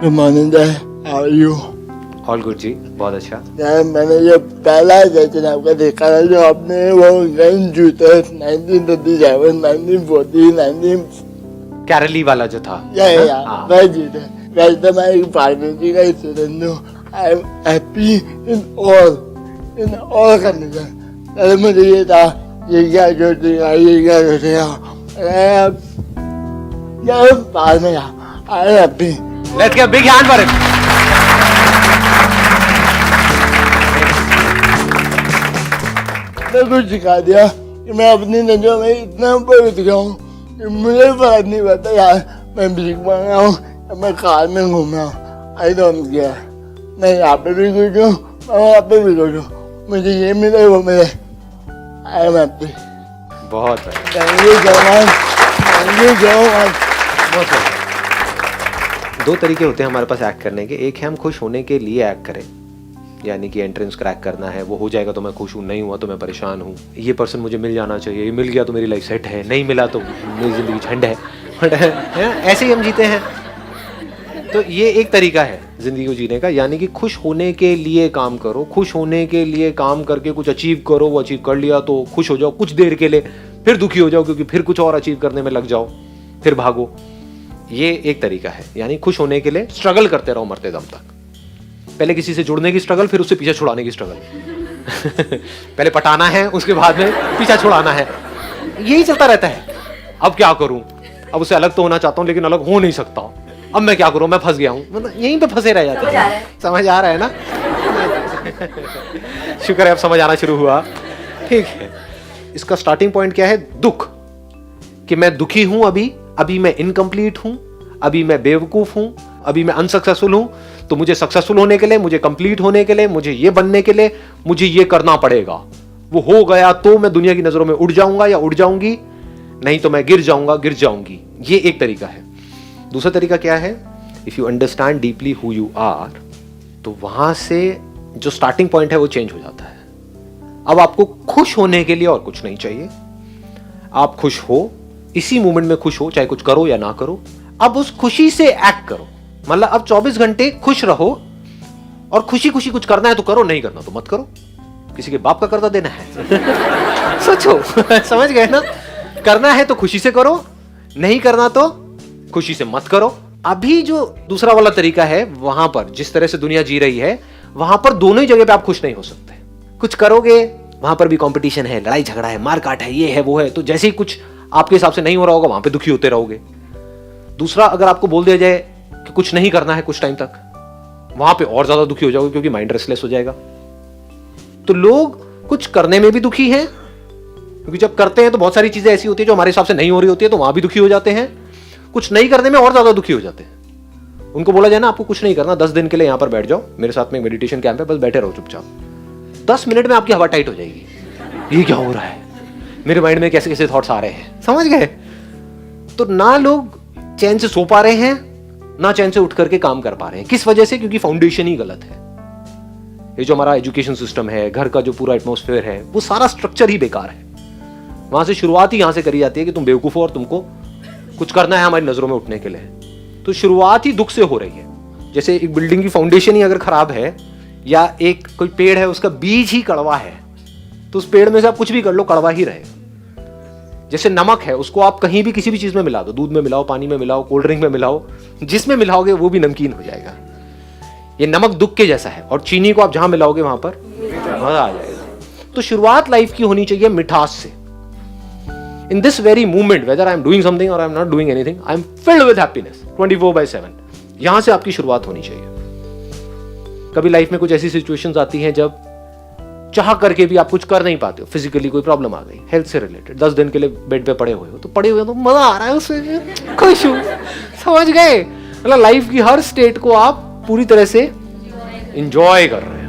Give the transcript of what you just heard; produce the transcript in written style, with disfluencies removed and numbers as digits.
Good morning sir, how are you? All good ji, बहुत अच्छा। यार मैंने जो पहला सेशन आपका देखा था, जो आपने वो गन जूते 1937, 1940, 19 कैरली वाला जो था। हाँ। वह जूते। वैसे तो मैं एक फार्मेसी का स्टूडेंट हूँ। I am happy in all condition. पहले मुझे ये था, ये क्या सोचेगा, ये क्या सोचेगा। बाद में I am happy. Let's give big hand for it. कुछ सिखा दिया कि मैं अपनी नजरों में इतना ऊपर उठ गया हूँ कि मुझे फर्क नहीं पड़ता यार, मैं भीख मांग रहा हूँ, मैं कार में घूम रहा हूँ, आई डोंट केयर। मैं यहाँ पे भी खुश हूँ, मैं वहाँ पे भी खुश हूँ, मुझे ये मिले वो मिले, आई एम हैप्पी। बहुत thank you so much, thank you so much. बहुत सही। दो तरीके होते हैं हमारे पास एक्ट करने के। एक है हम खुश होने के लिए एक्ट करें, यानी कि एंट्रेंस क्रैक करना है, वो हो जाएगा तो मैं खुश हूँ, नहीं हुआ तो मैं परेशान हूँ, ये पर्सन मुझे मिल जाना चाहिए, ये मिल गया तो मेरी लाइफ सेट है, नहीं मिला तो मेरी ज़िंदगी झंड है। ऐसे ही हम जीते हैं। तो ये एक तरीका है ज़िंदगी को जीने का, यानी कि खुश होने के लिए काम करो, खुश होने के लिए काम करके कुछ अचीव करो, वो अचीव कर लिया तो खुश हो जाओ कुछ देर के लिए, फिर दुखी हो जाओ क्योंकि फिर कुछ और अचीव करने में लग जाओ, फिर भागो। ये एक तरीका है, यानी खुश होने के लिए स्ट्रगल करते रहो मरते दम तक। पहले किसी से जुड़ने की स्ट्रगल, फिर उससे पीछा छुड़ाने की स्ट्रगल। पहले पटाना है, उसके बाद में पीछा छुड़ाना है, यही चलता रहता है। अब क्या करूं, अब उससे अलग तो होना चाहता हूं लेकिन अलग हो नहीं सकता, अब मैं क्या करूं, मैं फंस गया हूं, मतलब यहीं पे फंसे रह जाते हैं। समझ आ रहा है ना? शुक्र है अब समझ आना शुरू हुआ। ठीक है, इसका स्टार्टिंग पॉइंट क्या है? दुख, कि मैं दुखी हूं, अभी मैं इनकम्प्लीट हूं, अभी मैं बेवकूफ हूं, अभी मैं अनसक्सेसफुल हूं, तो मुझे सक्सेसफुल होने के लिए, मुझे कंप्लीट होने के लिए, मुझे ये बनने के लिए, मुझे ये करना पड़ेगा। वो हो गया तो मैं दुनिया की नजरों में उड़ जाऊंगा या उड़ जाऊंगी, नहीं तो मैं गिर जाऊंगा, गिर जाऊंगी। ये एक तरीका है। दूसरा तरीका क्या है? If you understand deeply who you are, तो वहां से जो स्टार्टिंग पॉइंट है वो चेंज हो जाता है। अब आपको खुश होने के लिए और कुछ नहीं चाहिए। आप खुश हो, इसी मोमेंट में खुश हो, चाहे कुछ करो या ना करो। अब उस खुशी से एक्ट करो, मतलब अब 24 घंटे खुश रहो, और खुशी खुशी कुछ करना है तो करो, नहीं करना तो मत करो। किसी के बाप का कर्जा देना है? सोचो। समझ गए ना? करना है तो खुशी से करो, नहीं करना तो खुशी से मत करो। अभी जो दूसरा वाला तरीका है, वहां पर जिस तरह से दुनिया जी रही है, वहां पर दोनों ही जगह पे आप खुश नहीं हो सकते। कुछ करोगे, वहां पर भी कंपटीशन है, लड़ाई झगड़ा है, मारकाट है, ये है वो है, तो जैसे ही कुछ आपके हिसाब से नहीं हो रहा होगा, वहां पे दुखी होते रहोगे। दूसरा, अगर आपको बोल दिया जाए कि कुछ नहीं करना है कुछ टाइम तक, वहां पे और ज्यादा दुखी हो जाओगे क्योंकि माइंड रेस्टलेस हो जाएगा। तो लोग कुछ करने में भी दुखी हैं, क्योंकि जब करते हैं तो बहुत सारी चीजें ऐसी होती है जो हमारे हिसाब से नहीं हो रही होती है, तो वहां भी दुखी हो जाते हैं। कुछ नहीं करने में और ज्यादा दुखी हो जाते हैं। उनको बोला जाए ना, आपको कुछ नहीं करना, 10 दिन के लिए यहां पर बैठ जाओ, मेरे साथ में मेडिटेशन कैंप है, बस बैठे रहो चुपचाप, 10 मिनट में आपकी हवा टाइट हो जाएगी। ये क्या हो रहा है, मेरे माइंड में कैसे कैसे थॉट्स आ रहे हैं। समझ गए? तो ना लोग चैन से सो पा रहे हैं, ना चैन से उठ करके काम कर पा रहे हैं। किस वजह से? क्योंकि फाउंडेशन ही गलत है। ये जो हमारा एजुकेशन सिस्टम है, घर का जो पूरा एटमॉस्फेयर है, वो सारा स्ट्रक्चर ही बेकार है। वहां से शुरुआत ही यहां से करी जाती है कि तुम बेवकूफ हो और तुमको कुछ करना है हमारी नजरों में उठने के लिए। तो शुरुआत ही दुख से हो रही है। जैसे एक बिल्डिंग की फाउंडेशन ही अगर खराब है, या एक कोई पेड़ है उसका बीज ही कड़वा है, तो उस पेड़ में से आप कुछ भी कर लो, कड़वा ही रहेगा। जैसे नमक है, उसको आप कहीं भी किसी भी चीज में मिला दो, दूध में मिलाओ, पानी में मिलाओ, कोल्ड ड्रिंक में मिलाओ, जिसमें मिलाओगे वो भी नमकीन हो जाएगा। ये नमक दुख के जैसा है, और चीनी को आप जहां मिलाओगे वहां पर मजा आ जाएगा। तो शुरुआत लाइफ की होनी चाहिए मिठास से। In this very moment, whether I am doing something और I am not doing anything, I am filled with happiness 24/7। यहां से आपकी शुरुआत होनी चाहिए। कभी लाइफ में कुछ ऐसी सिचुएशंस आती हैं जब चाह करके भी आप कुछ कर नहीं पाते हो, फिजिकली कोई प्रॉब्लम आ गई, हेल्थ से रिलेटेड, 10 दिन के लिए बेड पे पड़े हुए हो, तो पड़े हुए हो तो मजा आ रहा है उसमें, खुश हूं। समझ गए? मतलब लाइफ की हर स्टेट को आप पूरी तरह से इंजॉय कर रहे हैं।